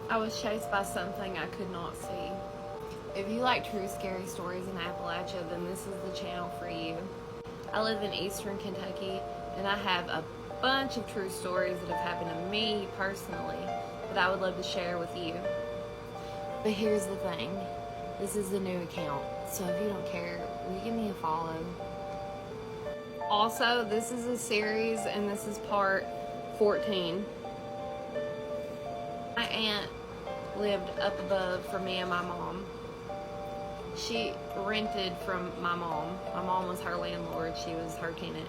I was chased by something I could not see. If you like true scary stories in Appalachia, then this is the channel for you. I live in eastern Kentucky, and I have a bunch of true stories that have happened to me personally that I would love to share with you. But here's the thing. This is a new account, so if you don't care, will you give me a follow? Also, this is a series, and this is part 14. My aunt lived up above for me and my mom. She rented from my mom. My mom was her landlord. She was her tenant.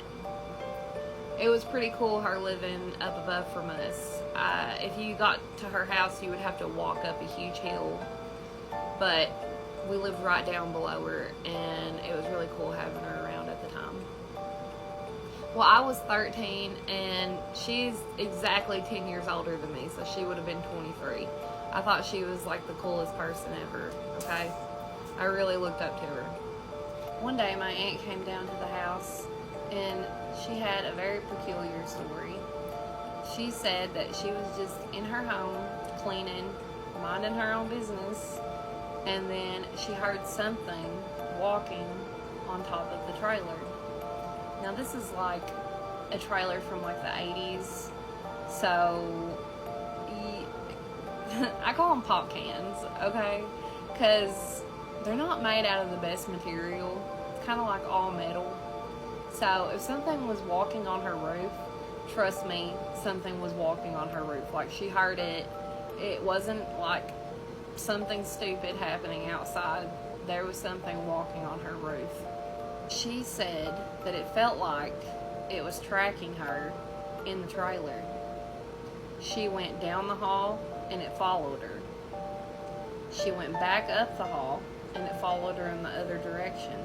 It was pretty cool, her living up above from us. If you got to her house, you would have to walk up a huge hill. But we lived right down below her, and it was really cool having her around at the time. Well, I was 13, and she's exactly 10 years older than me, so she would have been 23. I thought she was like the coolest person ever, okay? I really looked up to her. One day, my aunt came down to the house, and she had a very peculiar story. She said that she was just in her home, cleaning, minding her own business, and then she heard something walking on top of the trailer. Now, this is like a trailer from like the 80s, so I call them pop cans, okay? Because they're not made out of the best material. It's kind of like all metal. So if something was walking on her roof, trust me, something was walking on her roof. Like, she heard it. It wasn't like something stupid happening outside. There was something walking on her roof. She said that it felt like it was tracking her in the trailer. She went down the hall and it followed her. She went back up the hall and it followed her in the other direction.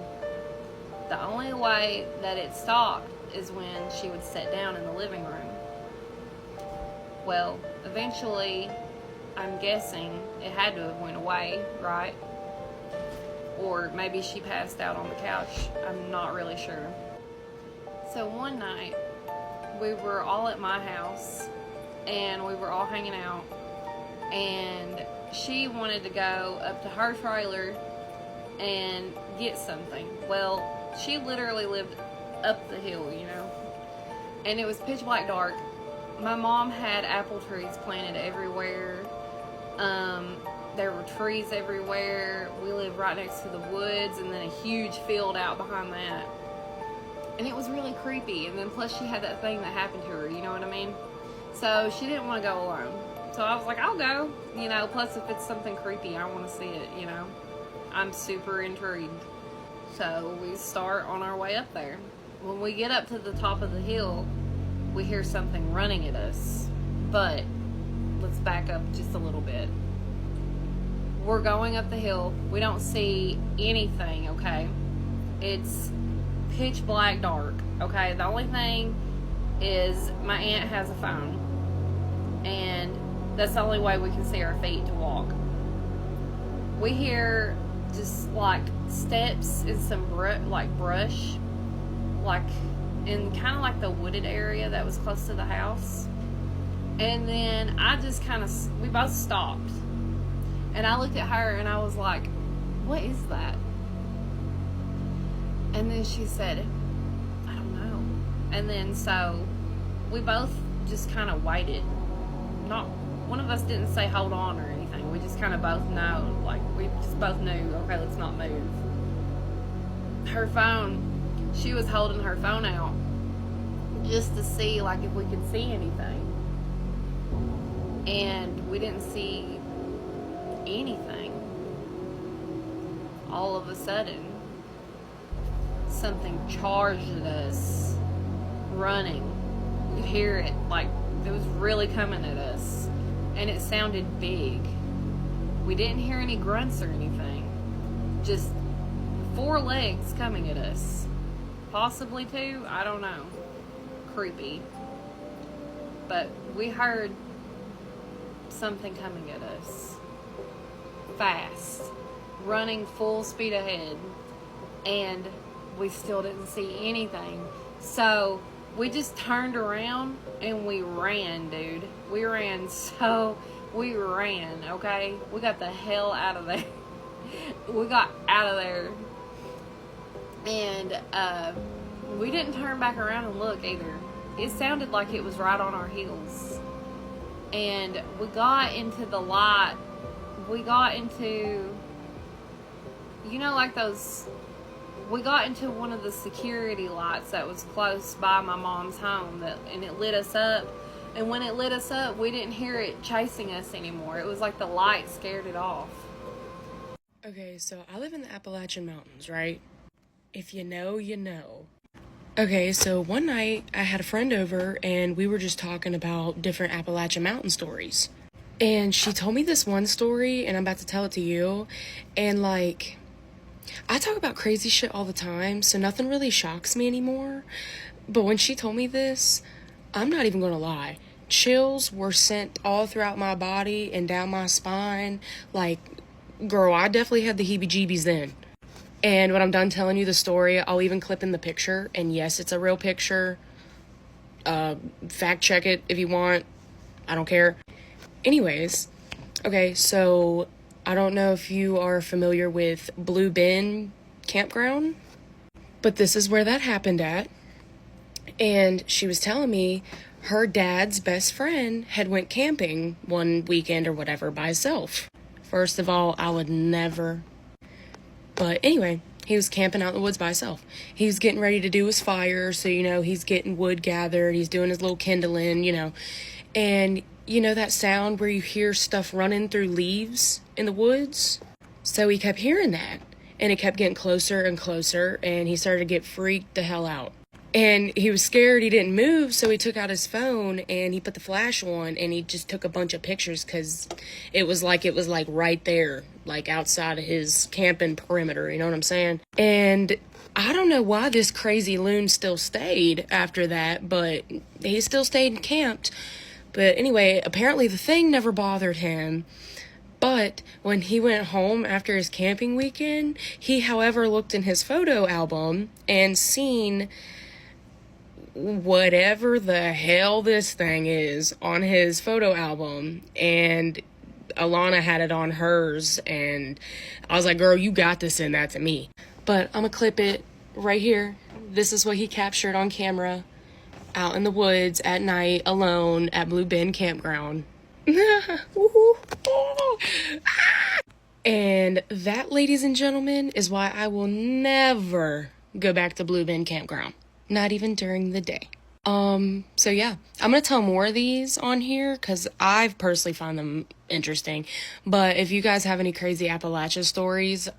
The only way that it stopped is when she would sit down in the living room. Well, eventually, I'm guessing it had to have went away, right? Or maybe she passed out on the couch. I'm not really sure. So one night, we were all at my house, and we were all hanging out, and she wanted to go up to her trailer and get something. Well, she literally lived up the hill, you know, and it was pitch black dark. My mom had apple trees planted everywhere. There were trees everywhere. We lived right next to the woods, and then a huge field out behind that. And it was really creepy. And then plus she had that thing that happened to her, you know what I mean? So she didn't want to go alone. So I was like, I'll go, you know, plus if it's something creepy, I want to see it, you know. I'm super intrigued. So we start on our way up there. When we get up to the top of the hill, we hear something running at us. But let's back up just a little bit. We're going up the hill. We don't see anything, okay? It's pitch black dark, okay? The only thing is my aunt has a phone, and that's the only way we can see our feet to walk. We hear just like steps and some brush, like in kind of like the wooded area that was close to the house. And then I just we both stopped. And I looked at her and I was like, what is that? And then she said, I don't know. And then so we both just kind of waited. One of us didn't say hold on or anything. We just kind of both know. Like, we just both knew, okay, let's not move. Her phone, she was holding her phone out just to see like if we could see anything. And we didn't see anything. All of a sudden, something charged at us, running. You could hear it, like it was really coming at us, and it sounded big. We didn't hear any grunts or anything, just 4 legs coming at us, possibly 2, I don't know. Creepy. But we heard something coming at us fast, running full speed ahead, and we still didn't see anything. So we just turned around and we ran, dude. We ran so we ran, okay? We got the hell out of there. We got out of there. And we didn't turn back around and look either. It sounded like it was right on our heels. And we got into the light. We got into, you know, like those, we got into one of the security lights that was close by my mom's home, and it lit us up. And when it lit us up, we didn't hear it chasing us anymore. It was like the light scared it off. Okay, so I live in the Appalachian Mountains, right? If you know, you know. Okay, so one night I had a friend over and we were just talking about different Appalachian Mountain stories. And she told me this one story, and I'm about to tell it to you. And like, I talk about crazy shit all the time, so nothing really shocks me anymore. But when she told me this, I'm not even gonna lie. Chills were sent all throughout my body and down my spine. Like, girl, I definitely had the heebie-jeebies then. And when I'm done telling you the story, I'll even clip in the picture. And yes, it's a real picture. Fact check it if you want. I don't care. Anyways, okay, so I don't know if you are familiar with Blue Bend Campground, but this is where that happened at. And she was telling me her dad's best friend had went camping one weekend or whatever by himself. First of all, I would never. But anyway, he was camping out in the woods by himself. He was getting ready to do his fire, so, you know, he's getting wood gathered, he's doing his little kindling, you know. And, you know that sound where you hear stuff running through leaves in the woods? So he kept hearing that, and it kept getting closer and closer, and he started to get freaked the hell out. And he was scared, he didn't move, so he took out his phone and he put the flash on and he just took a bunch of pictures because it was like right there, like outside of his camping perimeter, you know what I'm saying? And I don't know why this crazy loon still stayed after that, but he still stayed and camped. But anyway, apparently the thing never bothered him. But when he went home after his camping weekend, he, however, looked in his photo album and seen whatever the hell this thing is on his photo album, and Alana had it on hers, and I was like, girl, you got to send that to me. But I'm gonna clip it right here. This is what he captured on camera out in the woods at night alone at Blue Bend Campground. And that, ladies and gentlemen, is why I will never go back to Blue Bend Campground. Not even during the day. So yeah, I'm gonna tell more of these on here because I've personally found them interesting. But if you guys have any crazy Appalachia stories,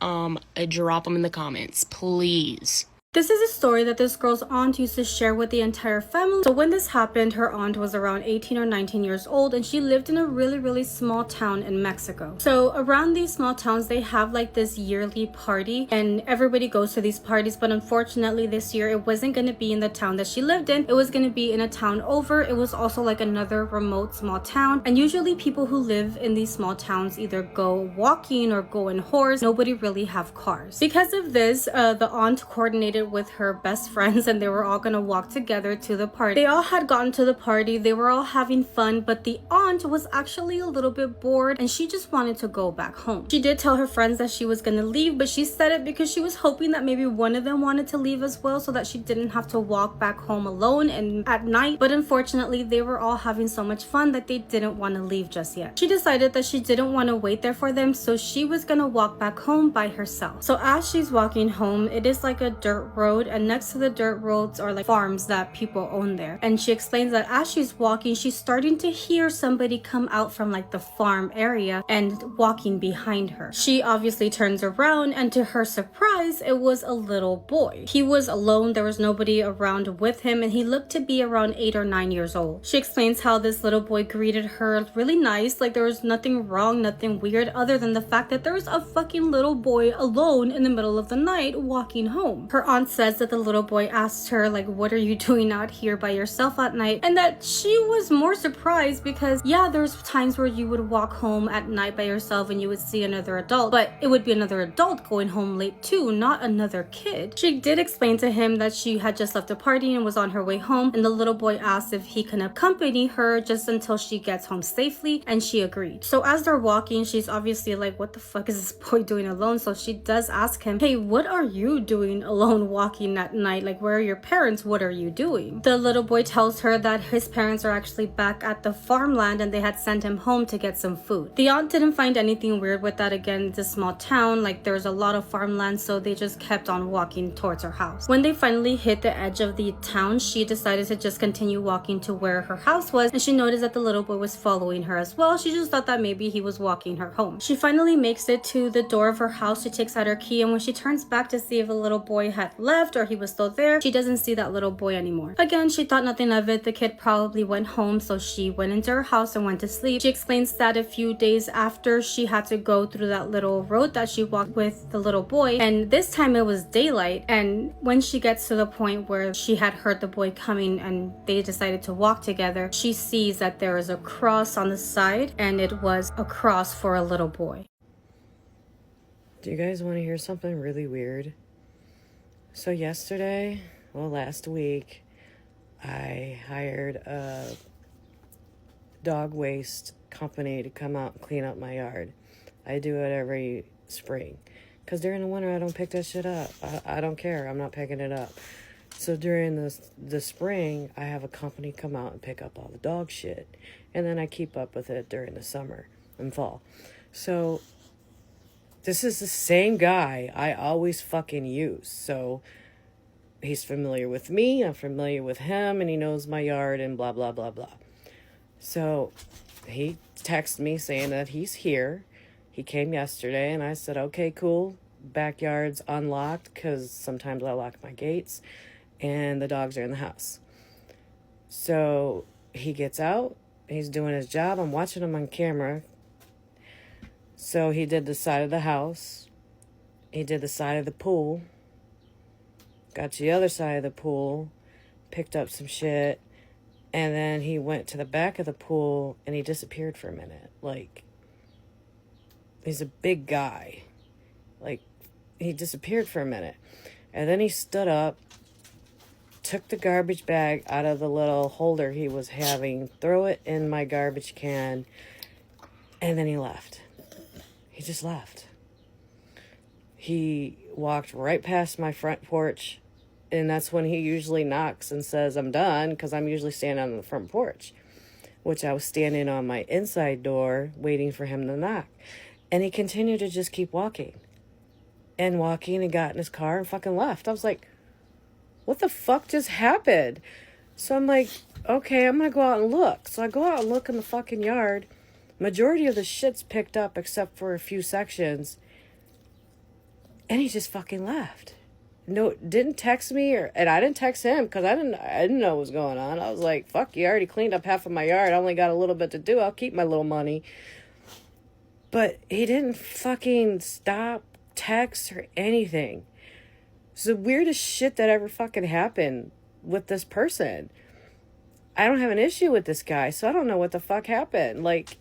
drop them in the comments, please. This is a story that this girl's aunt used to share with the entire family. So when this happened, her aunt was around 18 or 19 years old, and she lived in a really small town in Mexico. So around these small towns, they have like this yearly party, and everybody goes to these parties. But unfortunately, this year, it wasn't going to be in the town that she lived in. It was going to be in a town over. It was also like another remote small town. And usually people who live in these small towns either go walking or go in horse. Nobody really have cars. Because of this, the aunt coordinated with her best friends, and they were all gonna walk together to the party. They all had gotten to the party, they were all having fun, but the aunt was actually a little bit bored and she just wanted to go back home. She did tell her friends that she was gonna leave, but she said it because she was hoping that maybe one of them wanted to leave as well, so that she didn't have to walk back home alone and at night. But unfortunately, they were all having so much fun that they didn't want to leave just yet. She decided that she didn't want to wait there for them, so she was gonna walk back home by herself. So as she's walking home, it is like a dirt road, and next to the dirt roads are like farms that people own there. And she explains that as she's walking, she's starting to hear somebody come out from like the farm area and walking behind her. She obviously turns around, and to her surprise, it was a little boy. He was alone, there was nobody around with him, and he looked to be around 8 or 9 years old. She explains how this little boy greeted her really nice, like there was nothing wrong, nothing weird, other than the fact that there was a fucking little boy alone in the middle of the night walking home. Her aunt says that the little boy asked her, like, what are you doing out here by yourself at night? And that she was more surprised because, yeah, there's times where you would walk home at night by yourself and you would see another adult, but it would be another adult going home late too, not another kid. She did explain to him that she had just left a party and was on her way home, and the little boy asked if he can accompany her just until she gets home safely, and she agreed. So as they're walking, she's obviously like, what the fuck is this boy doing alone? So she does ask him, hey, what are you doing alone walking at night? Like, where are your parents? What are you doing? The little boy tells her that his parents are actually back at the farmland and they had sent him home to get some food. The aunt didn't find anything weird with that. Again, it's a small town, like there's a lot of farmland, so they just kept on walking towards her house. When they finally hit the edge of the town, she decided to just continue walking to where her house was, and she noticed that the little boy was following her as well. She just thought that maybe he was walking her home. She finally makes it to the door of her house. She takes out her key, and when she turns back to see if the little boy had left or he was still there, she doesn't see that little boy anymore. Again, she thought nothing of it. The kid probably went home, so she went into her house and went to sleep. She explains that a few days after, she had to go through that little road that she walked with the little boy, and this time it was daylight, and when she gets to the point where she had heard the boy coming and they decided to walk together, she sees that there is a cross on the side, and it was a cross for a little boy. Do you guys want to hear something really weird? So last week, I hired a dog waste company to come out and clean up my yard. I do it every spring. Because during the winter, I don't pick that shit up. I don't care. I'm not picking it up. So during the spring, I have a company come out and pick up all the dog shit. And then I keep up with it during the summer and fall. So this is the same guy I always fucking use. So he's familiar with me, I'm familiar with him, and he knows my yard and blah, blah, blah, blah. So he texted me saying that he's here. He came yesterday, and I said, okay, cool. Backyard's unlocked because sometimes I lock my gates, and the dogs are in the house. So he gets out. He's doing his job. I'm watching him on camera. So he did the side of the house. He did the side of the pool. Got to the other side of the pool. Picked up some shit. And then he went to the back of the pool, and he disappeared for a minute. Like, he's a big guy. Like, he disappeared for a minute. And then he stood up, took the garbage bag out of the little holder he was having, threw it in my garbage can, and then he left. He just left. He walked right past my front porch, and that's when he usually knocks and says, I'm done, because I'm usually standing on the front porch, which I was standing on my inside door waiting for him to knock. And he continued to just keep walking and got in his car and fucking left. I was like, what the fuck just happened? So I'm like, okay, I'm going to go out and look. So I go out and look in the fucking yard. Majority of the shit's picked up except for a few sections. And he just fucking left. No, didn't text me, and I didn't text him because I didn't know what was going on. I was like, fuck, you already cleaned up half of my yard. I only got a little bit to do. I'll keep my little money. But he didn't fucking stop, text, or anything. It's the weirdest shit that ever fucking happened with this person. I don't have an issue with this guy, so I don't know what the fuck happened. Like,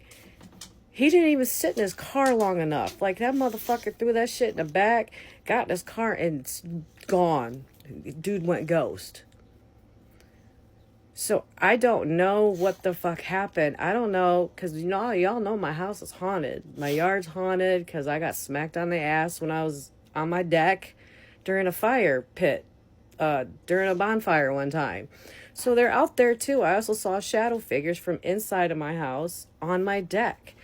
he didn't even sit in his car long enough. Like, that motherfucker threw that shit in the back, got in his car, and it's gone. Dude went ghost. So, I don't know what the fuck happened. I don't know, because y'all know my house is haunted. My yard's haunted, because I got smacked on the ass when I was on my deck during a fire pit, during a bonfire one time. So, they're out there, too. I also saw shadow figures from inside of my house on my deck.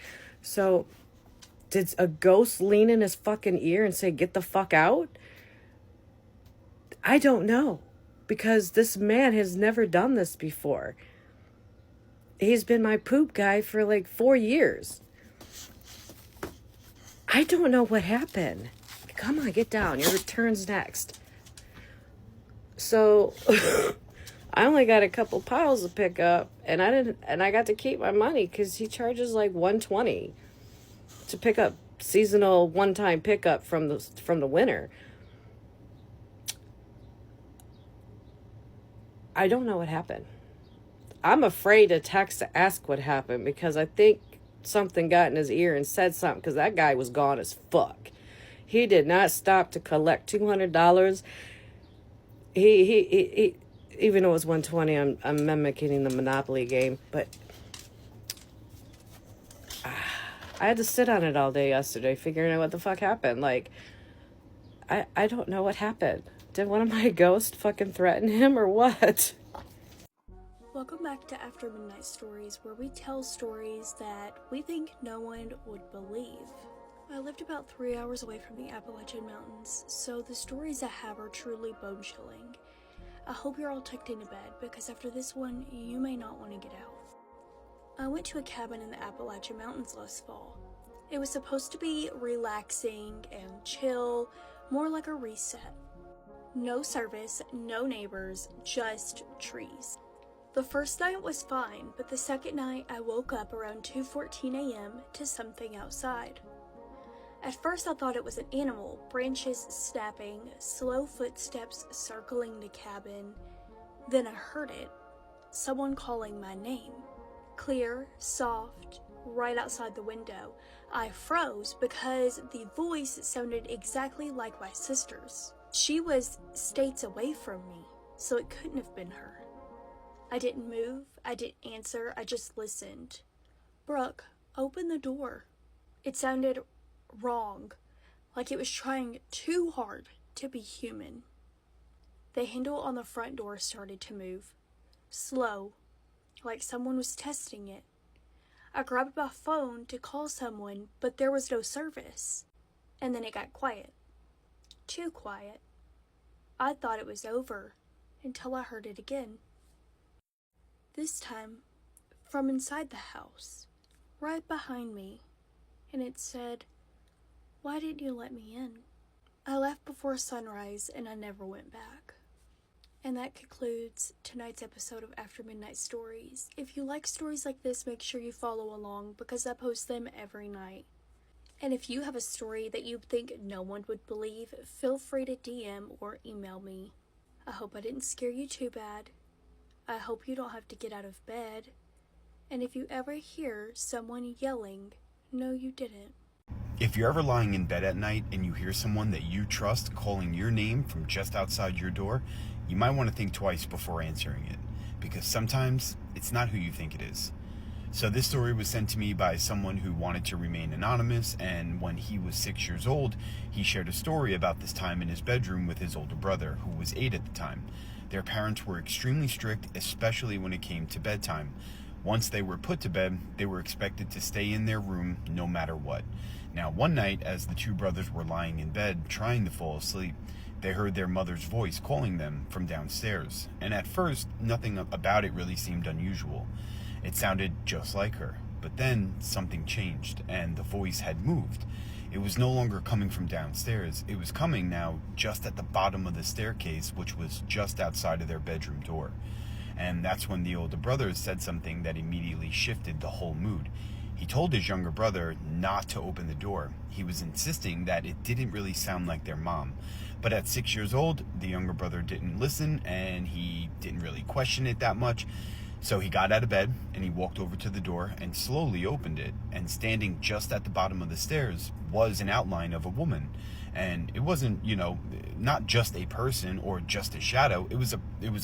So, did a ghost lean in his fucking ear and say, get the fuck out? I don't know. Because this man has never done this before. He's been my poop guy for like 4 years. I don't know what happened. Come on, get down. Your turn's next. So, I only got a couple piles to pick up, and I got to keep my money because he charges like $120 to pick up seasonal one-time pickup from the winter. I don't know what happened. I'm afraid to text to ask what happened because I think something got in his ear and said something, because that guy was gone as fuck. He did not stop to collect $200. He even though it was 120, I'm mimicking the Monopoly game, but I had to sit on it all day yesterday figuring out what the fuck happened. Like, I don't know what happened. Did one of my ghosts fucking threaten him or what? Welcome back to After Midnight Stories, where we tell stories that we think no one would believe. I lived about 3 hours away from the Appalachian Mountains, so the stories I have are truly bone-chilling. I hope you're all tucked into bed, because after this one, you may not want to get out. I went to a cabin in the Appalachian Mountains last fall. It was supposed to be relaxing and chill, more like a reset. No service, no neighbors, just trees. The first night was fine, but the second night I woke up around 2:14 a.m. to something outside. At first I thought it was an animal, branches snapping, slow footsteps circling the cabin. Then I heard it, someone calling my name. Clear, soft, right outside the window. I froze because the voice sounded exactly like my sister's. She was states away from me, so it couldn't have been her. I didn't move, I didn't answer, I just listened. Brooke, open the door. It sounded wrong, like it was trying too hard to be human. The handle on the front door started to move, slow, like someone was testing it. I grabbed my phone to call someone, but there was no service. And then it got quiet. Too quiet. I thought it was over until I heard it again. This time, from inside the house, right behind me, and it said, "Why didn't you let me in?" I left before sunrise and I never went back. And that concludes tonight's episode of After Midnight Stories. If you like stories like this, make sure you follow along because I post them every night. And if you have a story that you think no one would believe, feel free to DM or email me. I hope I didn't scare you too bad. I hope you don't have to get out of bed. And if you ever hear someone yelling, no you didn't. If you're ever lying in bed at night and you hear someone that you trust calling your name from just outside your door, you might want to think twice before answering it, because sometimes it's not who you think it is. So this story was sent to me by someone who wanted to remain anonymous, and when he was 6 years old, he shared a story about this time in his bedroom with his older brother, who was 8 at the time. Their parents were extremely strict, especially when it came to bedtime. Once they were put to bed, they were expected to stay in their room no matter what. Now, one night, as the two brothers were lying in bed trying to fall asleep, they heard their mother's voice calling them from downstairs. And at first, nothing about it really seemed unusual. It sounded just like her. But then something changed, and the voice had moved. It was no longer coming from downstairs. It was coming now just at the bottom of the staircase, which was just outside of their bedroom door. And that's when the older brother said something that immediately shifted the whole mood. He told his younger brother not to open the door. He was insisting that it didn't really sound like their mom. But at 6 years old, the younger brother didn't listen, and he didn't really question it that much. So he got out of bed, and he walked over to the door and slowly opened it. And standing just at the bottom of the stairs was an outline of a woman. And it wasn't, not just a person or just a shadow. It was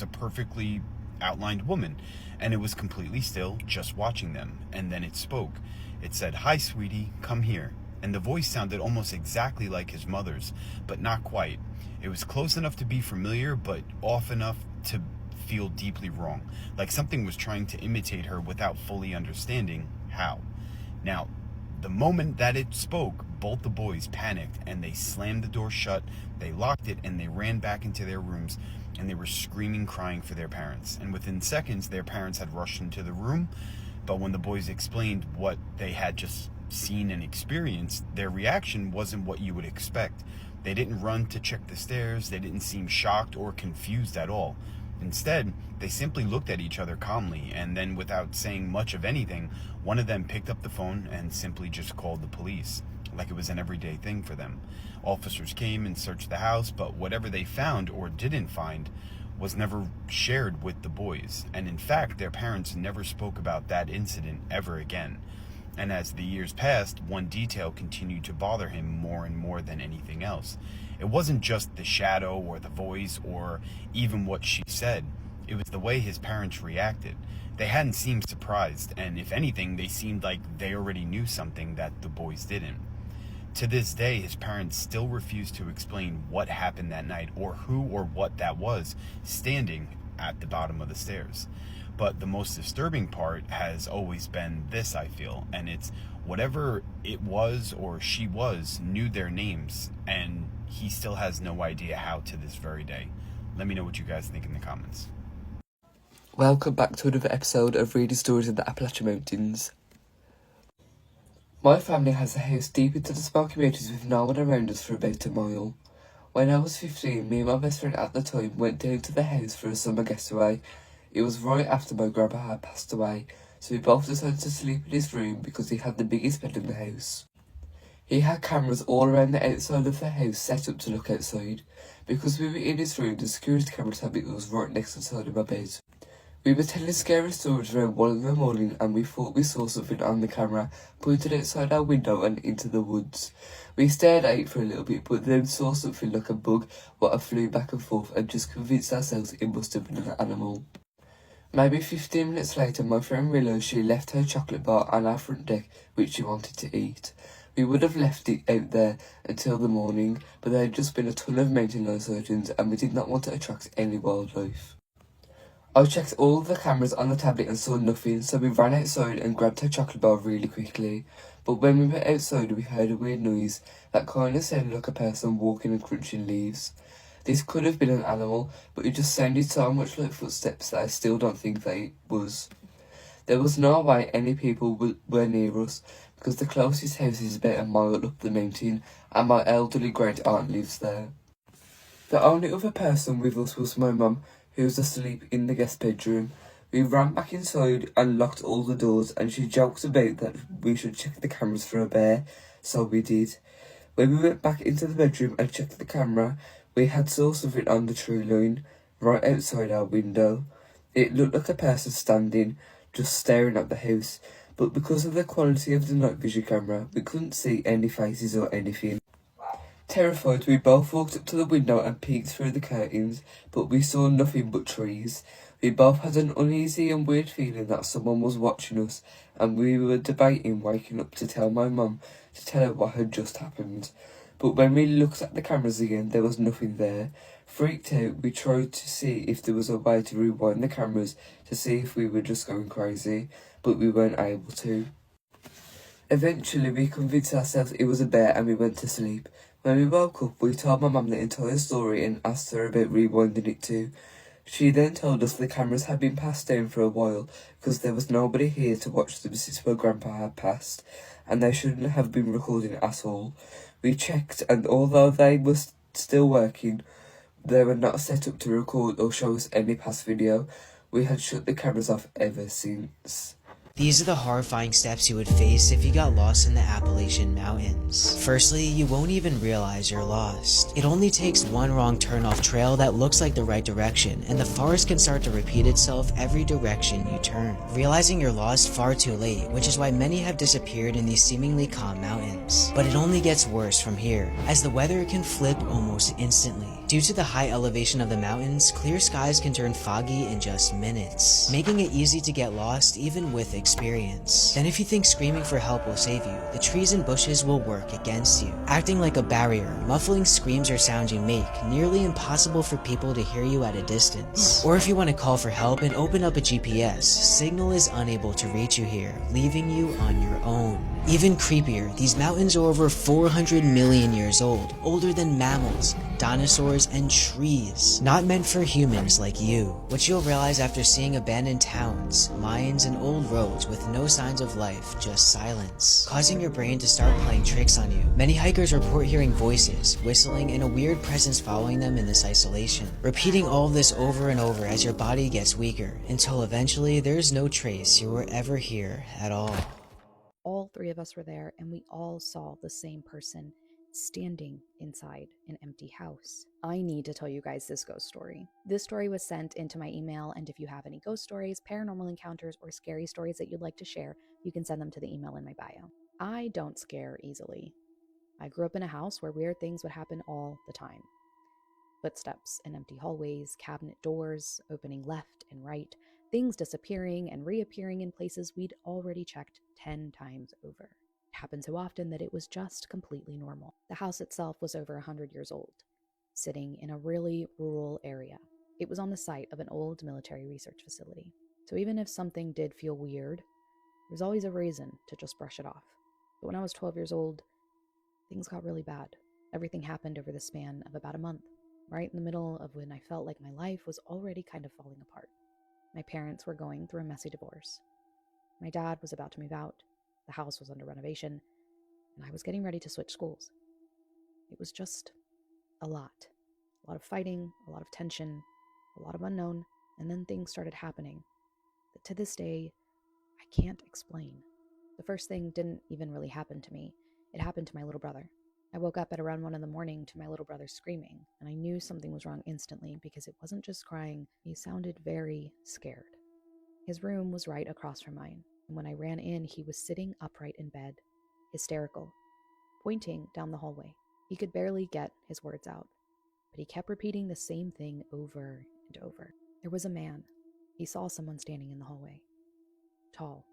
a perfectly outlined woman, and it was completely still, just watching them. And then it spoke. It said, "Hi, sweetie, come here." And the voice sounded almost exactly like his mother's, but not quite. It was close enough to be familiar, but off enough to feel deeply wrong, like something was trying to imitate her without fully understanding how. Now, the moment that it spoke, both the boys panicked, and they slammed the door shut, they locked it, and they ran back into their rooms, and they were screaming, crying for their parents. And within seconds, their parents had rushed into the room, but when the boys explained what they had just seen and experienced, their reaction wasn't what you would expect. They didn't run to check the stairs, they didn't seem shocked or confused at all. Instead, they simply looked at each other calmly, and then without saying much of anything, one of them picked up the phone and simply just called the police, like it was an everyday thing for them. Officers came and searched the house, but whatever they found or didn't find was never shared with the boys, and in fact, their parents never spoke about that incident ever again. And as the years passed, one detail continued to bother him more and more than anything else. It wasn't just the shadow or the voice or even what she said. It was the way his parents reacted. They hadn't seemed surprised, and if anything, they seemed like they already knew something that the boys didn't. To this day, his parents still refuse to explain what happened that night or who or what that was standing at the bottom of the stairs. But the most disturbing part has always been this, I feel, and it's whatever it was or she was knew their names, and he still has no idea how to this very day. Let me know what you guys think in the comments. Welcome back to another episode of Reading Stories in the Appalachian Mountains. My family has a house deep into the Smoky Mountains with no one around us for about a mile. When I was 15, me and my best friend at the time went down to the house for a summer getaway. It was right after my grandpa had passed away, so we both decided to sleep in his room because he had the biggest bed in the house. He had cameras all around the outside of the house set up to look outside. Because we were in his room, the security camera tablet was right next to the side of my bed. We were telling scary stories around 1 in the morning, and we thought we saw something on the camera pointed outside our window and into the woods. We stared at it for a little bit, but then saw something like a bug what flew back and forth and just convinced ourselves it must have been an animal. Maybe 15 minutes later, my friend realised she left her chocolate bar on our front deck, which she wanted to eat. We would have left it out there until the morning, but there had just been a ton of mountain lion surgeons and we did not want to attract any wildlife. I checked all of the cameras on the tablet and saw nothing, so we ran outside and grabbed her chocolate bar really quickly. But when we were outside, we heard a weird noise that kind of sounded like a person walking and crunching leaves. This could have been an animal, but it just sounded so much like footsteps that I still don't think that it was. There was no way any people were near us, because the closest house is about a mile up the mountain, and my elderly great-aunt lives there. The only other person with us was my mum, who was asleep in the guest bedroom. We ran back inside and locked all the doors, and she joked about that we should check the cameras for a bear, so we did. When we went back into the bedroom and checked the camera, we had saw something on the tree line, right outside our window. It looked like a person standing, just staring at the house, but because of the quality of the night vision camera, we couldn't see any faces or anything. Terrified, we both walked up to the window and peeked through the curtains, but we saw nothing but trees. We both had an uneasy and weird feeling that someone was watching us, and we were debating waking up to tell my mum to tell her what had just happened. But when we looked at the cameras again, there was nothing there. Freaked out, we tried to see if there was a way to rewind the cameras to see if we were just going crazy, but we weren't able to. Eventually, we convinced ourselves it was a bear and we went to sleep. When we woke up, we told my mum the entire story and asked her about rewinding it too. She then told us the cameras had been passed down for a while because there was nobody here to watch them since my grandpa had passed, and they shouldn't have been recording at all. We checked, and although they were still working, they were not set up to record or show us any past video. We had shut the cameras off ever since. These are the horrifying steps you would face if you got lost in the Appalachian Mountains. Firstly, you won't even realize you're lost. It only takes one wrong turn off trail that looks like the right direction, and the forest can start to repeat itself every direction you turn. Realizing you're lost far too late, which is why many have disappeared in these seemingly calm mountains. But it only gets worse from here, as the weather can flip almost instantly. Due to the high elevation of the mountains, clear skies can turn foggy in just minutes, making it easy to get lost even with experience. Then if you think screaming for help will save you, the trees and bushes will work against you, acting like a barrier, muffling screams or sounds you make, nearly impossible for people to hear you at a distance. Or if you want to call for help and open up a GPS, signal is unable to reach you here, leaving you on your own. Even creepier, these mountains are over 400 million years old, older than mammals, dinosaurs, and trees. Not meant for humans like you, which you'll realize after seeing abandoned towns, mines, and old roads with no signs of life, just silence, causing your brain to start playing tricks on you. Many hikers report hearing voices, whistling, and a weird presence following them in this isolation, repeating all of this over and over as your body gets weaker, until eventually there's no trace you were ever here at all. All three of us were there, and we all saw the same person standing inside an empty house. I need to tell you guys this ghost story. This story was sent into my email, and if you have any ghost stories, paranormal encounters, or scary stories that you'd like to share, you can send them to the email in my bio. I don't scare easily. I grew up in a house where weird things would happen all the time. Footsteps in empty hallways, cabinet doors opening left and right, things disappearing and reappearing in places we'd already checked 10 times over. It happened so often that it was just completely normal. The house itself was over 100 years old, sitting in a really rural area. It was on the site of an old military research facility. So even if something did feel weird, there's always a reason to just brush it off. But when I was 12 years old, things got really bad. Everything happened over the span of about a month, right in the middle of when I felt like my life was already kind of falling apart. My parents were going through a messy divorce. My dad was about to move out. The house was under renovation, and I was getting ready to switch schools. It was just a lot of fighting, a lot of tension, a lot of unknown, and then things started happening that to this day, I can't explain. The first thing didn't even really happen to me. It happened to my little brother. I woke up at around 1 a.m. to my little brother screaming, and I knew something was wrong instantly because it wasn't just crying. He sounded very scared. His room was right across from mine, and when I ran in, he was sitting upright in bed, hysterical, pointing down the hallway. He could barely get his words out, but he kept repeating the same thing over and over. There was a man. He saw someone standing in the hallway, tall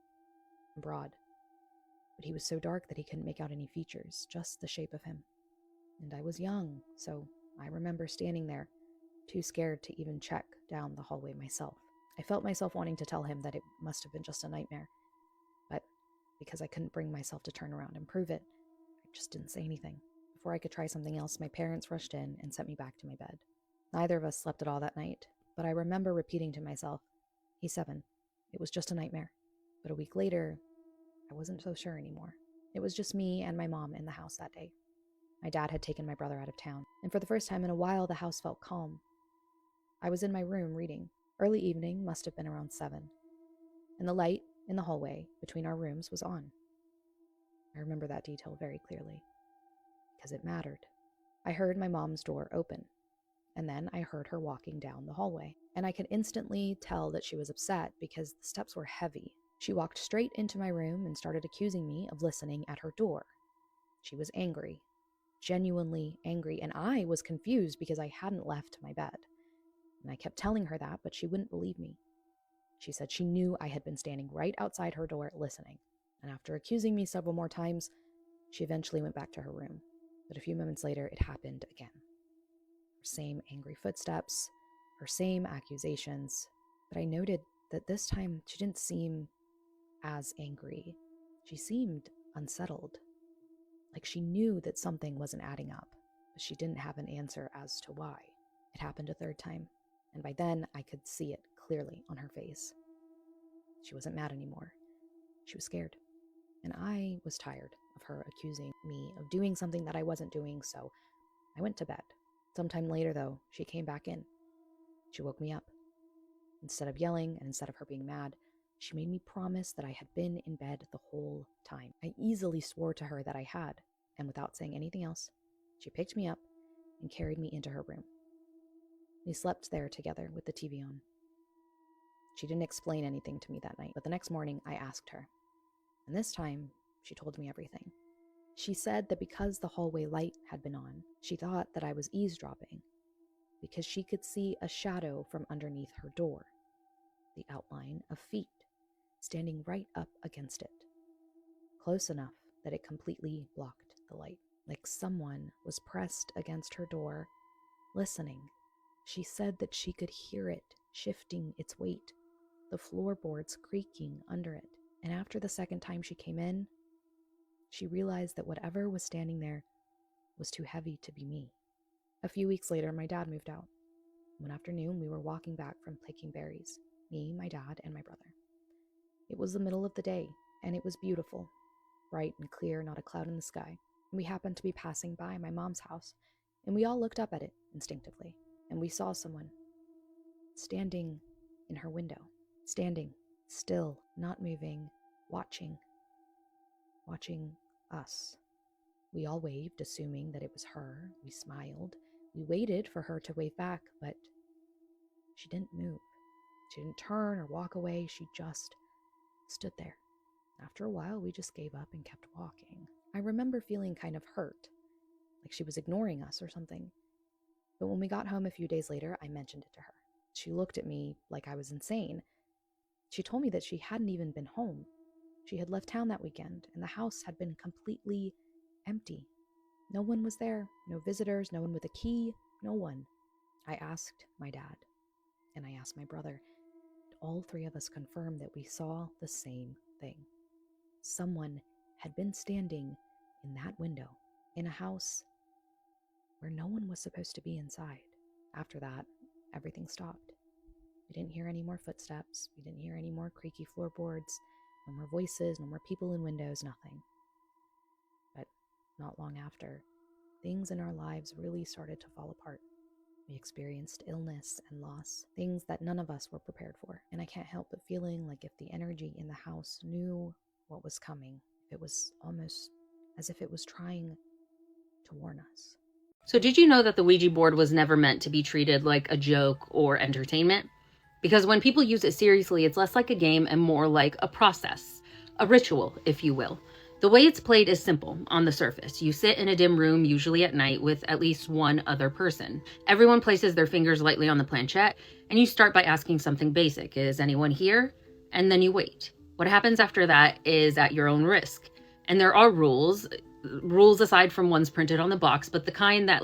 and broad, but he was so dark that he couldn't make out any features, just the shape of him. And I was young, so I remember standing there, too scared to even check down the hallway myself. I felt myself wanting to tell him that it must have been just a nightmare, but because I couldn't bring myself to turn around and prove it, I just didn't say anything. Before I could try something else, my parents rushed in and sent me back to my bed. Neither of us slept at all that night, but I remember repeating to myself, "He's 7. It was just a nightmare." But a week later, I wasn't so sure anymore. It was just me and my mom in the house that day. My dad had taken my brother out of town, and for the first time in a while, the house felt calm. I was in my room reading. Early evening, must have been around 7, and the light in the hallway between our rooms was on. I remember that detail very clearly, because it mattered. I heard my mom's door open, and then I heard her walking down the hallway, and I could instantly tell that she was upset because the steps were heavy. She walked straight into my room and started accusing me of listening at her door. She was angry, genuinely angry, and I was confused because I hadn't left my bed. And I kept telling her that, but she wouldn't believe me. She said she knew I had been standing right outside her door listening, and after accusing me several more times, she eventually went back to her room. But a few moments later, it happened again. Her same angry footsteps, her same accusations, but I noted that this time she didn't seem as angry. She seemed unsettled, like she knew that something wasn't adding up, but she didn't have an answer as to why. It happened a third time, and by then I could see it clearly on her face. She wasn't mad anymore. She was scared, and I was tired of her accusing me of doing something that I wasn't doing, so I went to bed. Sometime later, though, she came back in. She woke me up. Instead of yelling, and instead of her being mad, she made me promise that I had been in bed the whole time. I easily swore to her that I had, and without saying anything else, she picked me up and carried me into her room. We slept there together with the TV on. She didn't explain anything to me that night, but the next morning I asked her, and this time she told me everything. She said that because the hallway light had been on, she thought that I was eavesdropping because she could see a shadow from underneath her door, the outline of feet standing right up against it, close enough that it completely blocked the light, like someone was pressed against her door, listening. She said that she could hear it shifting its weight, the floorboards creaking under it, and after the second time she came in, she realized that whatever was standing there was too heavy to be me. A few weeks later, my dad moved out. One afternoon, we were walking back from picking berries, me, my dad, and my brother. It was the middle of the day, and it was beautiful, bright and clear, not a cloud in the sky. We happened to be passing by my mom's house, and we all looked up at it instinctively, and we saw someone standing in her window, standing still, not moving, watching us. We all waved, assuming that it was her. We smiled. We waited for her to wave back, but she didn't move. She didn't turn or walk away. She just stood there. After a while, we just gave up and kept walking. I remember feeling kind of hurt, like she was ignoring us or something. But when we got home a few days later, I mentioned it to her. She looked at me like I was insane. She told me that she hadn't even been home. She had left town that weekend, and the house had been completely empty. No one was there, no visitors, no one with a key, no one. I asked my dad, and I asked my brother. All three of us confirmed that we saw the same thing. Someone had been standing in that window in a house where no one was supposed to be inside. After that, everything stopped. We didn't hear any more footsteps. We didn't hear any more creaky floorboards, no more voices, no more people in windows, nothing. But not long after, things in our lives really started to fall apart. We experienced illness and loss, things that none of us were prepared for. And I can't help but feeling like if the energy in the house knew what was coming, it was almost as if it was trying to warn us. So did you know that the Ouija board was never meant to be treated like a joke or entertainment? Because when people use it seriously, it's less like a game and more like a process, a ritual, if you will. The way it's played is simple on the surface. You sit in a dim room, usually at night, with at least one other person. Everyone places their fingers lightly on the planchette, and you start by asking something basic. Is anyone here? And then you wait. What happens after that is at your own risk. And there are rules aside from ones printed on the box, but the kind that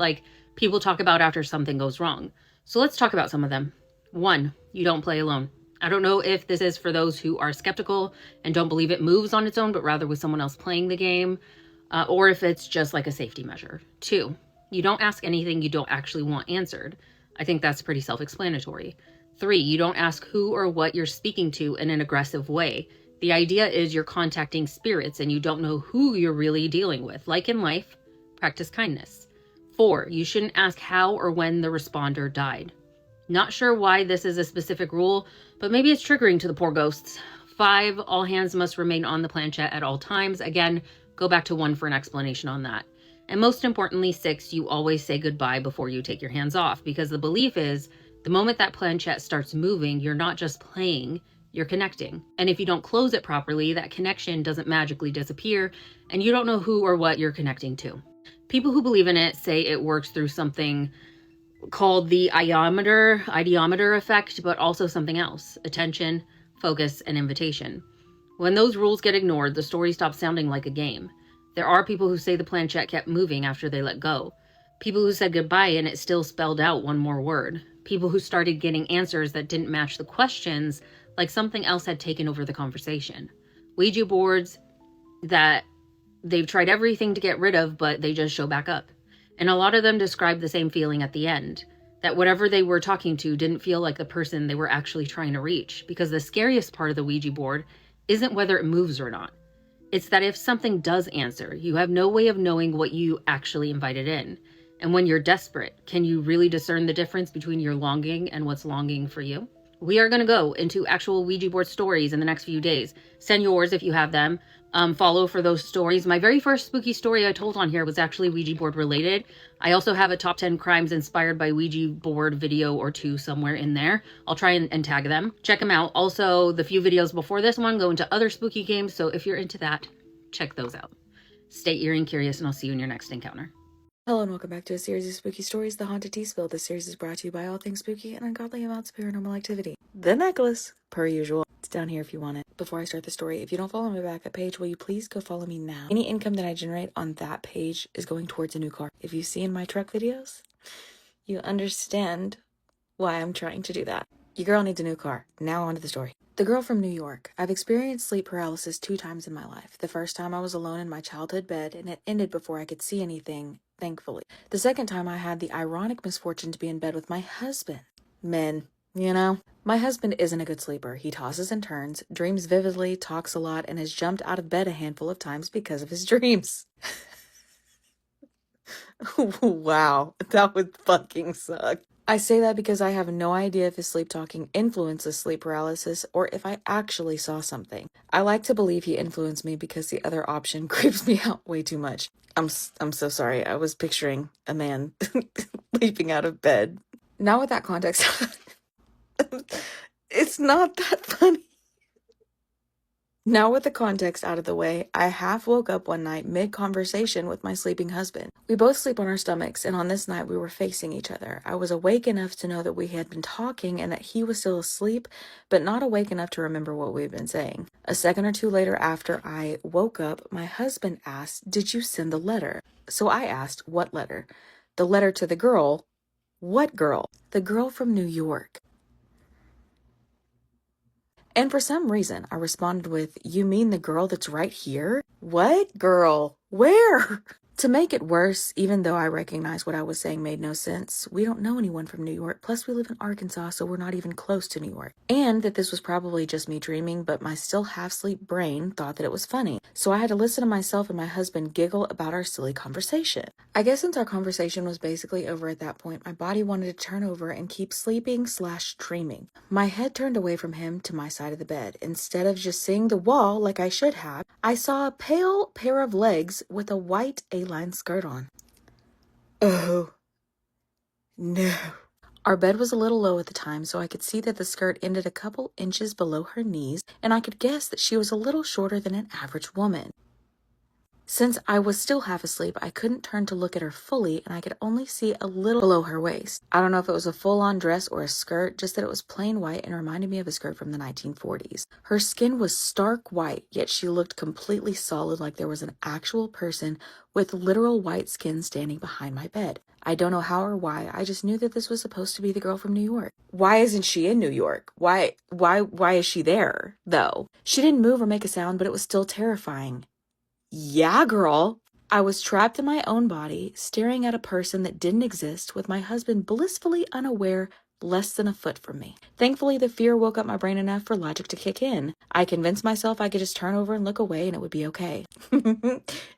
people talk about after something goes wrong. So let's talk about some of them. 1, you don't play alone. I don't know if this is for those who are skeptical and don't believe it moves on its own, but rather with someone else playing the game, or if it's just like a safety measure. 2, you don't ask anything you don't actually want answered. I think that's pretty self-explanatory. 3, you don't ask who or what you're speaking to in an aggressive way. The idea is you're contacting spirits and you don't know who you're really dealing with. Like in life, practice kindness. 4, you shouldn't ask how or when the responder died. Not sure why this is a specific rule, but maybe it's triggering to the poor ghosts. 5, all hands must remain on the planchette at all times. Again, go back to 1 for an explanation on that. And most importantly, 6, you always say goodbye before you take your hands off, because the belief is the moment that planchette starts moving, you're not just playing, you're connecting. And if you don't close it properly, that connection doesn't magically disappear, and you don't know who or what you're connecting to. People who believe in it say it works through something called the ideometer effect, but also something else: attention, focus, and invitation. When those rules get ignored, the story stops sounding like a game. There are people who say the planchette kept moving after they let go. People who said goodbye and it still spelled out one more word. People who started getting answers that didn't match the questions, like something else had taken over the conversation. Ouija boards that they've tried everything to get rid of, but they just show back up. And a lot of them describe the same feeling at the end, that whatever they were talking to didn't feel like the person they were actually trying to reach. Because the scariest part of the Ouija board isn't whether it moves or not. It's that if something does answer, you have no way of knowing what you actually invited in. And when you're desperate, can you really discern the difference between your longing and what's longing for you? We are going to go into actual Ouija board stories in the next few days. Send yours if you have them. Follow for those stories. My very first spooky story I told on here was actually Ouija board related. I also have a top 10 crimes inspired by Ouija board video or 2 somewhere in there. I'll try and tag them. Check them out. Also, the few videos before this one go into other spooky games, so if you're into that, check those out. Stay eerie and curious, and I'll see you in your next encounter. Hello and welcome back to a series of spooky stories, The Haunted Tea Spill. This series is brought to you by all things spooky and ungodly amounts of paranormal activity. The necklace, per usual. It's down here if you want it. Before I start the story, if you don't follow my backup page, will you please go follow me now? Any income that I generate on that page is going towards a new car. If you've seen my truck videos, you understand why I'm trying to do that. Your girl needs a new car. Now on to the story. The girl from New York. I've experienced sleep paralysis 2 times in my life. The first time I was alone in my childhood bed, and it ended before I could see anything, thankfully. The second time I had the ironic misfortune to be in bed with my husband. Men, you know? My husband isn't a good sleeper. He tosses and turns, dreams vividly, talks a lot, and has jumped out of bed a handful of times because of his dreams. Wow, that would fucking suck. I say that because I have no idea if his sleep talking influences sleep paralysis or if I actually saw something. I like to believe he influenced me because the other option creeps me out way too much. I'm so sorry. I was picturing a man leaping out of bed. Now with that context, it's not that funny. Now with the context out of the way, I half woke up one night mid-conversation with my sleeping husband. We both sleep on our stomachs, and on this night we were facing each other. I was awake enough to know that we had been talking and that he was still asleep, but not awake enough to remember what we had been saying. A second or two later after I woke up, my husband asked, "Did you send the letter?" So I asked, "What letter?" "The letter to the girl." "What girl?" "The girl from New York." And for some reason, I responded with, "You mean the girl that's right here?" "What girl? Where?" To make it worse, even though I recognized what I was saying made no sense, we don't know anyone from New York, plus we live in Arkansas, so we're not even close to New York. And that this was probably just me dreaming, but my still half-asleep brain thought that it was funny. So I had to listen to myself and my husband giggle about our silly conversation. I guess since our conversation was basically over at that point, my body wanted to turn over and keep sleeping/dreaming. My head turned away from him to my side of the bed. Instead of just seeing the wall like I should have, I saw a pale pair of legs with a white A-line skirt on. Oh, no. Our bed was a little low at the time, so I could see that the skirt ended a couple inches below her knees, and I could guess that she was a little shorter than an average woman. Since I was still half asleep, I couldn't turn to look at her fully, and I could only see a little below her waist. I don't know if it was a full-on dress or a skirt, just that it was plain white and reminded me of a skirt from the 1940s. Her skin was stark white, yet she looked completely solid, like there was an actual person with literal white skin standing behind my bed. I don't know how or why, I just knew that this was supposed to be the girl from New York. Why isn't she in New York? Why is she there, though? She didn't move or make a sound, but it was still terrifying. Yeah, girl. I was trapped in my own body, staring at a person that didn't exist, with my husband blissfully unaware, less than a foot from me. Thankfully, the fear woke up my brain enough for logic to kick in. I convinced myself I could just turn over and look away and it would be okay.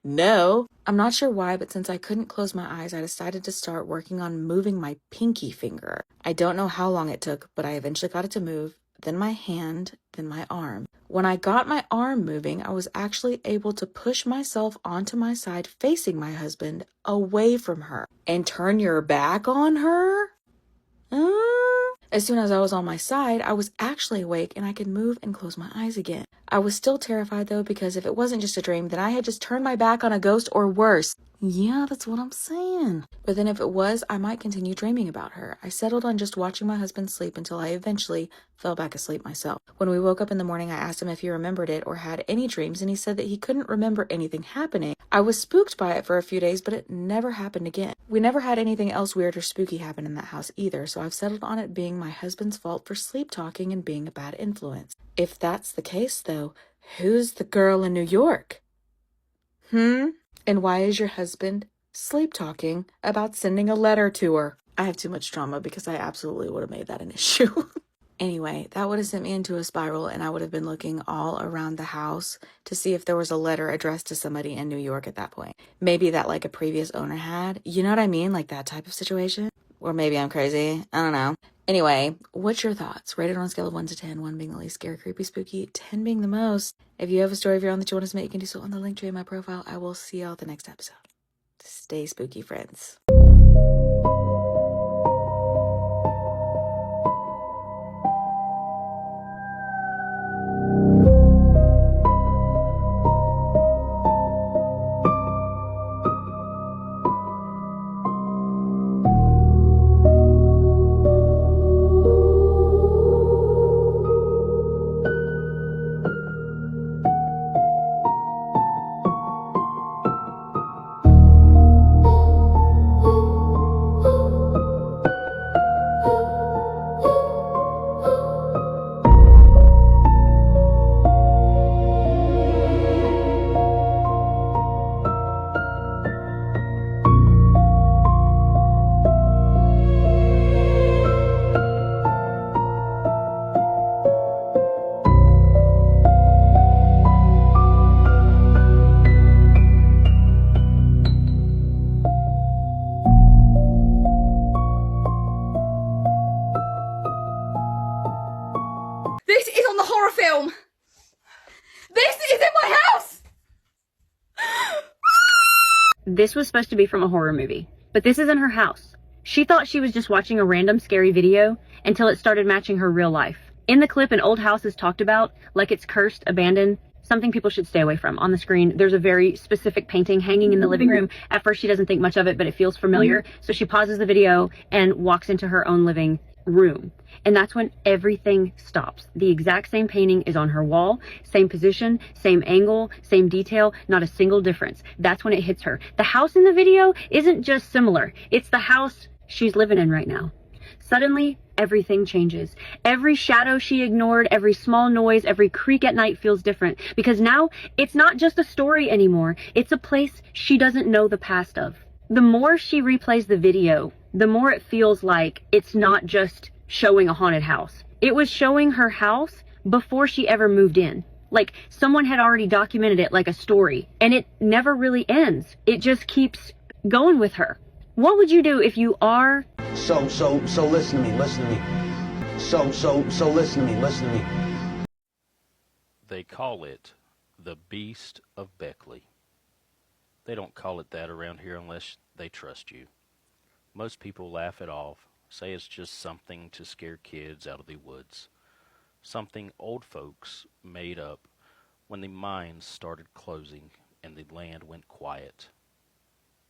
No. I'm not sure why, but since I couldn't close my eyes, I decided to start working on moving my pinky finger. I don't know how long it took, but I eventually got it to move, then my hand, then my arm. When I got my arm moving, I was actually able to push myself onto my side facing my husband, away from her. And turn your back on her? As soon as I was on my side, I was actually awake and I could move and close my eyes again. I was still terrified though, because if it wasn't just a dream, then I had just turned my back on a ghost or worse. Yeah, that's what I'm saying. But then if it was, I might continue dreaming about her. I settled on just watching my husband sleep until I eventually fell back asleep myself. When we woke up in the morning, I asked him if he remembered it or had any dreams, and he said that he couldn't remember anything happening. I was spooked by it for a few days, but it never happened again. We never had anything else weird or spooky happen in that house either, so I've settled on it being my husband's fault for sleep talking and being a bad influence. If that's the case, though, who's the girl in New York? And why is your husband sleep talking about sending a letter to her? I have too much trauma because I absolutely would have made that an issue. Anyway, that would have sent me into a spiral, and I would have been looking all around the house to see if there was a letter addressed to somebody in New York at that point. Maybe that like a previous owner had. You know what I mean? Like that type of situation. Or maybe I'm crazy. I don't know. Anyway, what's your thoughts? Rate it on a scale of 1 to 10, 1 being the least scary, creepy, spooky, 10 being the most. If you have a story of your own that you want us to make, you can do so on the link tree in my profile. I will see y'all at the next episode. Stay spooky, friends. this was supposed to be from a horror movie, but this isn't her house. She thought she was just watching a random scary video until it started matching her real life. In the clip, an old house is talked about like it's cursed, abandoned, something people should stay away from. On the screen, there's a very specific painting hanging in the living room. At first, she doesn't think much of it, but it feels familiar. So she pauses the video and walks into her own living room. And that's when everything stops. The exact same painting is on her wall, same position, same angle, same detail, not a single difference. That's when it hits her. The house in the video isn't just similar. It's the house she's living in right now. Suddenly, everything changes. Every shadow she ignored, every small noise, every creak at night feels different. Because now, it's not just a story anymore. It's a place she doesn't know the past of. The more she replays the video, the more it feels like it's not just showing a haunted house. It was showing her house before she ever moved in. Like someone had already documented it like a story. And it never really ends. It just keeps going with her. What would you do if you are... So listen to me, listen to me. So listen to me, listen to me. They call it the Beast of Beckley. They don't call it that around here unless they trust you. Most people laugh it off, say it's just something to scare kids out of the woods. Something old folks made up when the mines started closing and the land went quiet.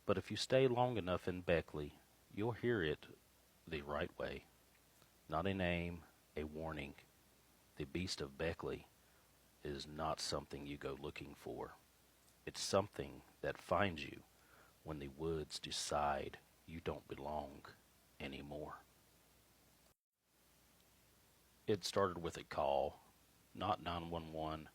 But if you stay long enough in Beckley, you'll hear it the right way. Not a name, a warning. The Beast of Beckley is not something you go looking for. It's something that finds you when the woods decide you don't belong anymore. It started with a call, not 911,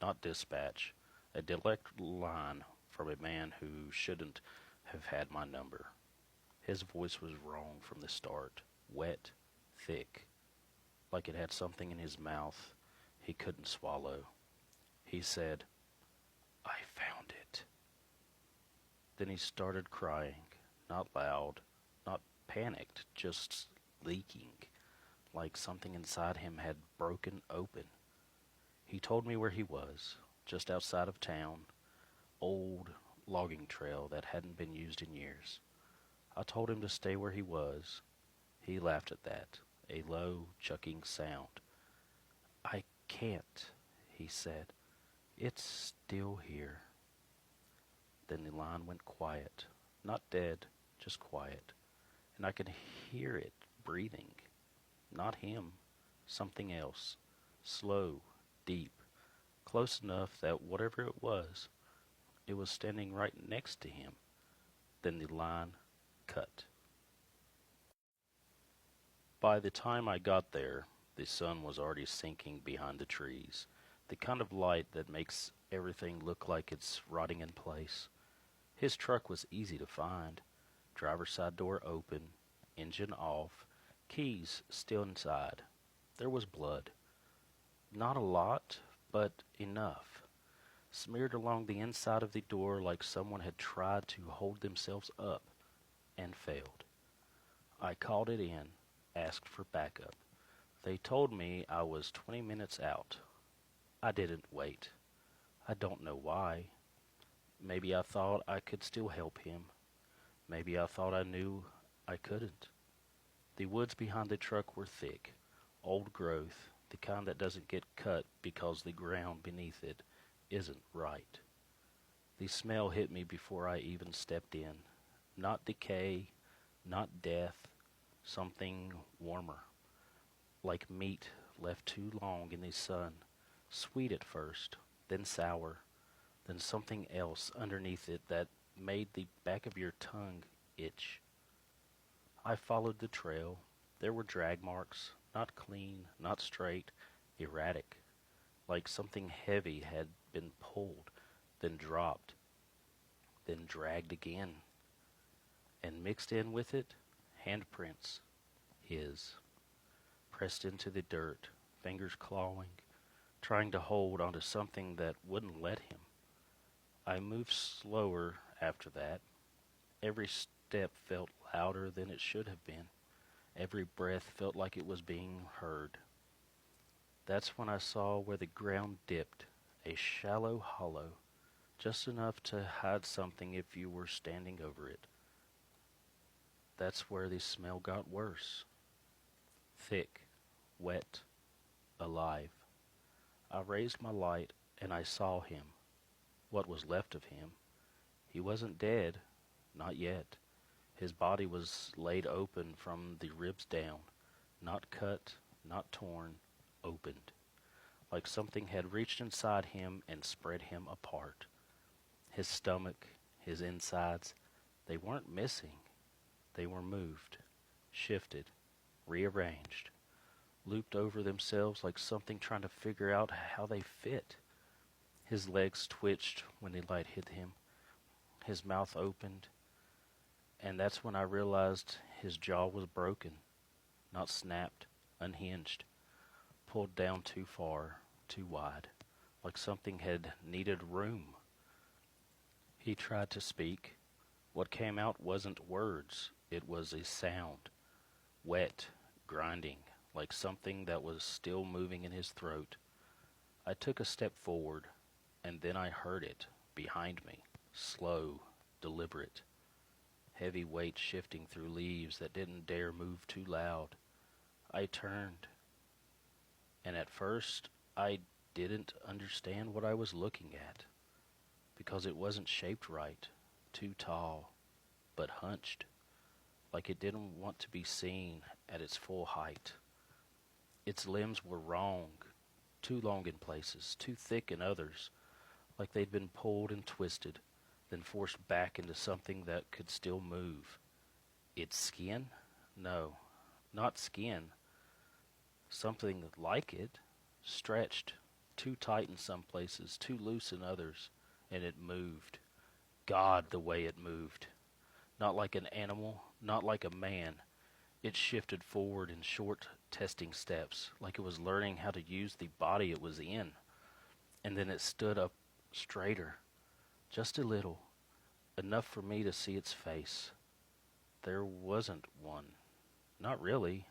not dispatch, a direct line from a man who shouldn't have had my number. His voice was wrong from the start, wet, thick, like it had something in his mouth he couldn't swallow. He said, "I found it." Then he started crying, not loud, not panicked, just leaking, like something inside him had broken open. He told me where he was, just outside of town, old logging trail that hadn't been used in years. I told him to stay where he was. He laughed at that, a low, chucking sound. "I can't," he said. "It's still here." Then the line went quiet, not dead, just quiet, and I could hear it breathing. Not him, something else, slow, deep, close enough that whatever it was standing right next to him. Then the line cut. By the time I got there, the sun was already sinking behind the trees, the kind of light that makes everything look like it's rotting in place. His truck was easy to find. Driver's side door open, engine off, keys still inside. There was blood. Not a lot, but enough. Smeared along the inside of the door like someone had tried to hold themselves up and failed. I called it in, asked for backup. They told me I was 20 minutes out. I didn't wait. I don't know why. Maybe I thought I could still help him. Maybe I thought I knew I couldn't. The woods behind the truck were thick, old growth, the kind that doesn't get cut because the ground beneath it isn't right. The smell hit me before I even stepped in. Not decay, not death, something warmer. Like meat left too long in the sun. Sweet at first, then sour, then something else underneath it that made the back of your tongue itch. I followed the trail. There were drag marks, not clean, not straight, erratic, like something heavy had been pulled, then dropped, then dragged again. And mixed in with it, handprints, his, pressed into the dirt, fingers clawing, trying to hold onto something that wouldn't let him. I moved slower after that. Every step felt louder than it should have been. Every breath felt like it was being heard. That's when I saw where the ground dipped, a shallow hollow, just enough to hide something if you were standing over it. That's where the smell got worse. Thick, wet, alive. I raised my light and I saw him. What was left of him. He wasn't dead, not yet. His body was laid open from the ribs down, not cut, not torn, opened, like something had reached inside him and spread him apart. His stomach, his insides, they weren't missing. They were moved, shifted, rearranged, looped over themselves like something trying to figure out how they fit. His legs twitched when the light hit him. His mouth opened, and that's when I realized his jaw was broken, not snapped, unhinged, pulled down too far, too wide, like something had needed room. He tried to speak. What came out wasn't words, it was a sound, wet, grinding, like something that was still moving in his throat. I took a step forward, and then I heard it behind me, slow, deliberate, heavy weight shifting through leaves that didn't dare move too loud. I turned, and at first I didn't understand what I was looking at, because it wasn't shaped right, too tall, but hunched, like it didn't want to be seen at its full height. Its limbs were wrong, too long in places, too thick in others, like they'd been pulled and twisted, then forced back into something that could still move. Its skin? No, not skin. Something like it, stretched, too tight in some places, too loose in others, and it moved. God, the way it moved. Not like an animal, not like a man. It shifted forward in short, testing steps, like it was learning how to use the body it was in. And then it stood up straighter, just a little, enough for me to see its face. There wasn't one. Not really.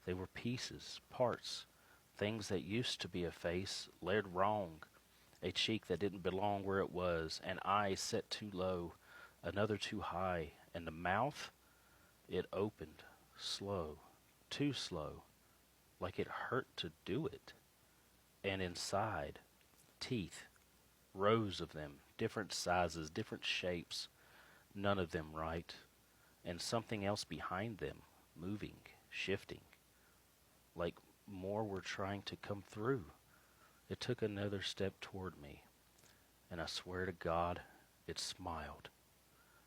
They were pieces, parts, things that used to be a face, layered wrong, a cheek that didn't belong where it was, an eye set too low, another too high, and the mouth, it opened, slow, too slow, like it hurt to do it. And inside, teeth, rows of them, different sizes, different shapes, none of them right, and something else behind them, moving, shifting, like more were trying to come through. It took another step toward me, and I swear to God, it smiled.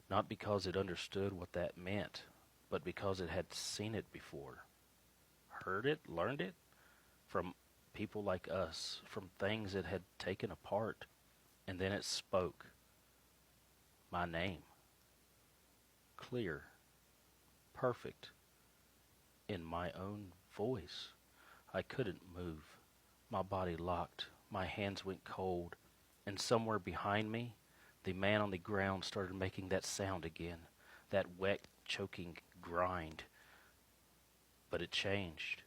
Not because it understood what that meant, but because it had seen it before. Heard it, learned it, from people like us, from things it had taken apart, and then it spoke. My name. Clear. Perfect. In my own voice. I couldn't move. My body locked. My hands went cold. And somewhere behind me, the man on the ground started making that sound again. That wet, choking grind. But it changed.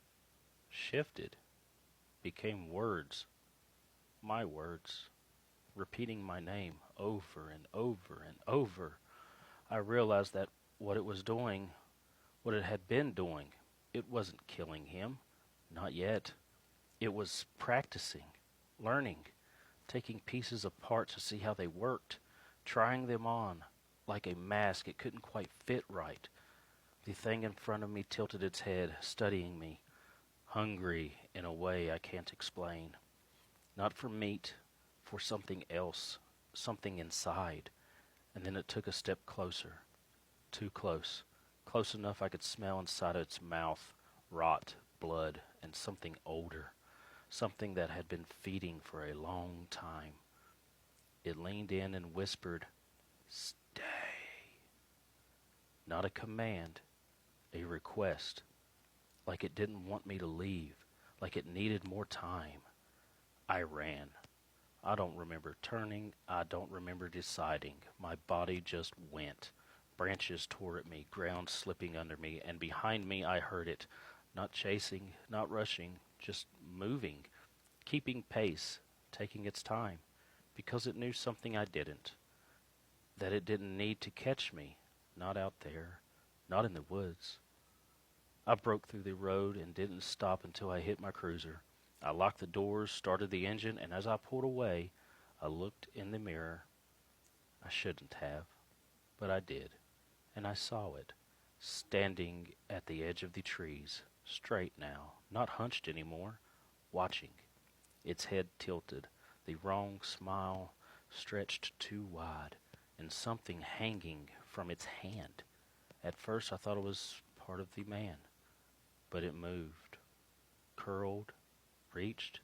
Shifted. Became words. My words. Repeating my name over and over and over. I realized that what it was doing, what it had been doing, it wasn't killing him. Not yet. It was practicing, learning, taking pieces apart to see how they worked, trying them on like a mask it couldn't quite fit right. The thing in front of me tilted its head, studying me, hungry in a way I can't explain. Not for meat, for something else, something inside. And then it took a step closer, too close, close enough I could smell inside its mouth, rot, blood, and something older, something that had been feeding for a long time. It leaned in and whispered, "Stay." Not a command, a request, like it didn't want me to leave, like it needed more time. I ran. I don't remember turning, I don't remember deciding. My body just went. Branches tore at me, ground slipping under me, and behind me I heard it. Not chasing, not rushing, just moving, keeping pace, taking its time, because it knew something I didn't, that it didn't need to catch me, not out there, not in the woods. I broke through the road and didn't stop until I hit my cruiser. I locked the doors, started the engine, and as I pulled away, I looked in the mirror. I shouldn't have, but I did, and I saw it, standing at the edge of the trees, straight now, not hunched anymore, watching, its head tilted, the wrong smile stretched too wide, and something hanging from its hand. At first I thought it was part of the man, but it moved, curled, reached.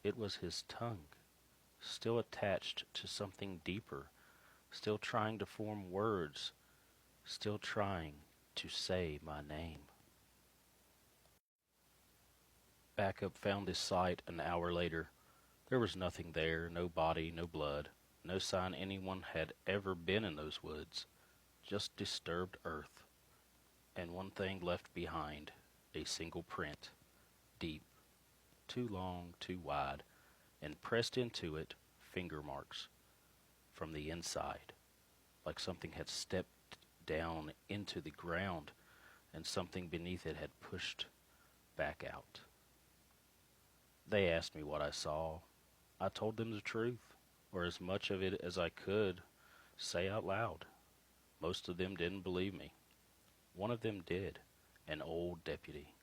It was his tongue, still attached to something deeper, still trying to form words, still trying to say my name. Backup found this site an hour later. There was nothing there, no body, no blood, no sign anyone had ever been in those woods, just disturbed earth, and one thing left behind, a single print, deep, too long, too wide, and pressed into it finger marks from the inside, like something had stepped down into the ground and something beneath it had pushed back out. They asked me what I saw. I told them the truth, or as much of it as I could say out loud. Most of them didn't believe me. One of them did, an old deputy,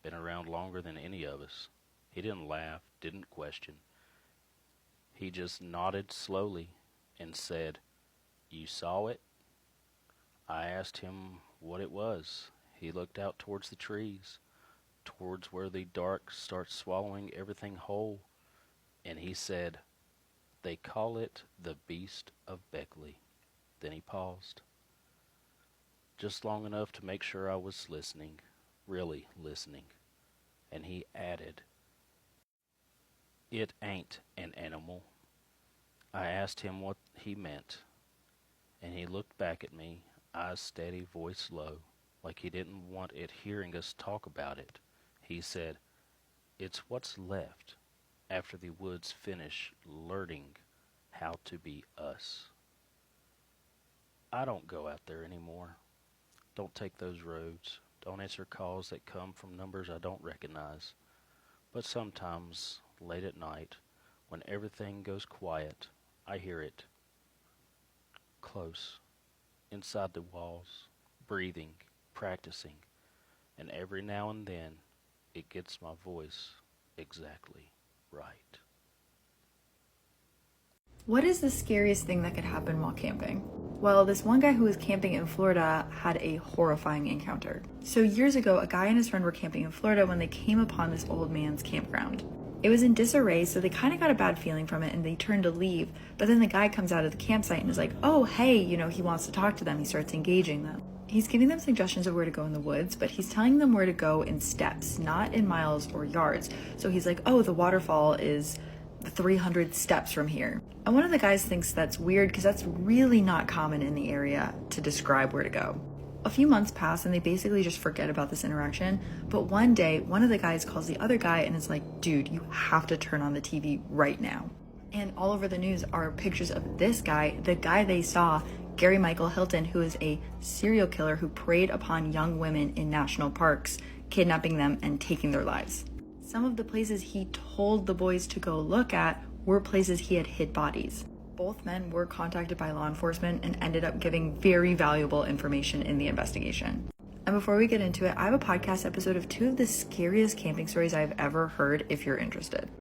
been around longer than any of us. He didn't laugh, didn't question. He just nodded slowly and said, "You saw it?" I asked him what it was. He looked out towards the trees, towards where the dark starts swallowing everything whole, and he said, "They call it the Beast of Beckley." Then he paused, just long enough to make sure I was listening, really listening, and he added, "It ain't an animal." I asked him what he meant, and he looked back at me, eyes steady, voice low, like he didn't want it hearing us talk about it. He said, "It's what's left after the woods finish learning how to be us." I don't go out there anymore. Don't take those roads. Don't answer calls that come from numbers I don't recognize. But sometimes, late at night, when everything goes quiet, I hear it. Close, inside the walls, breathing, practicing, and every now and then it gets my voice exactly right. What is the scariest thing that could happen while camping? Well, this one guy who was camping in Florida had a horrifying encounter. So years ago, a guy and his friend were camping in Florida when they came upon this old man's campground. It was in disarray, so they kind of got a bad feeling from it and they turned to leave. But then the guy comes out of the campsite and is like, "Oh, hey," he wants to talk to them. He starts engaging them. He's giving them suggestions of where to go in the woods, but he's telling them where to go in steps, not in miles or yards. So he's like, "Oh, the waterfall is 300 steps from here." And one of the guys thinks that's weird because that's really not common in the area to describe where to go. A few months pass and they basically just forget about this interaction, but one day one of the guys calls the other guy and is like, "Dude, you have to turn on the TV right now." And all over the news are pictures of this guy, the guy they saw, Gary Michael Hilton, who is a serial killer who preyed upon young women in national parks, kidnapping them and taking their lives. Some of the places he told the boys to go look at were places he had hid bodies. Both men were contacted by law enforcement and ended up giving very valuable information in the investigation. And before we get into it, I have a podcast episode of 2 of the scariest camping stories I've ever heard if you're interested.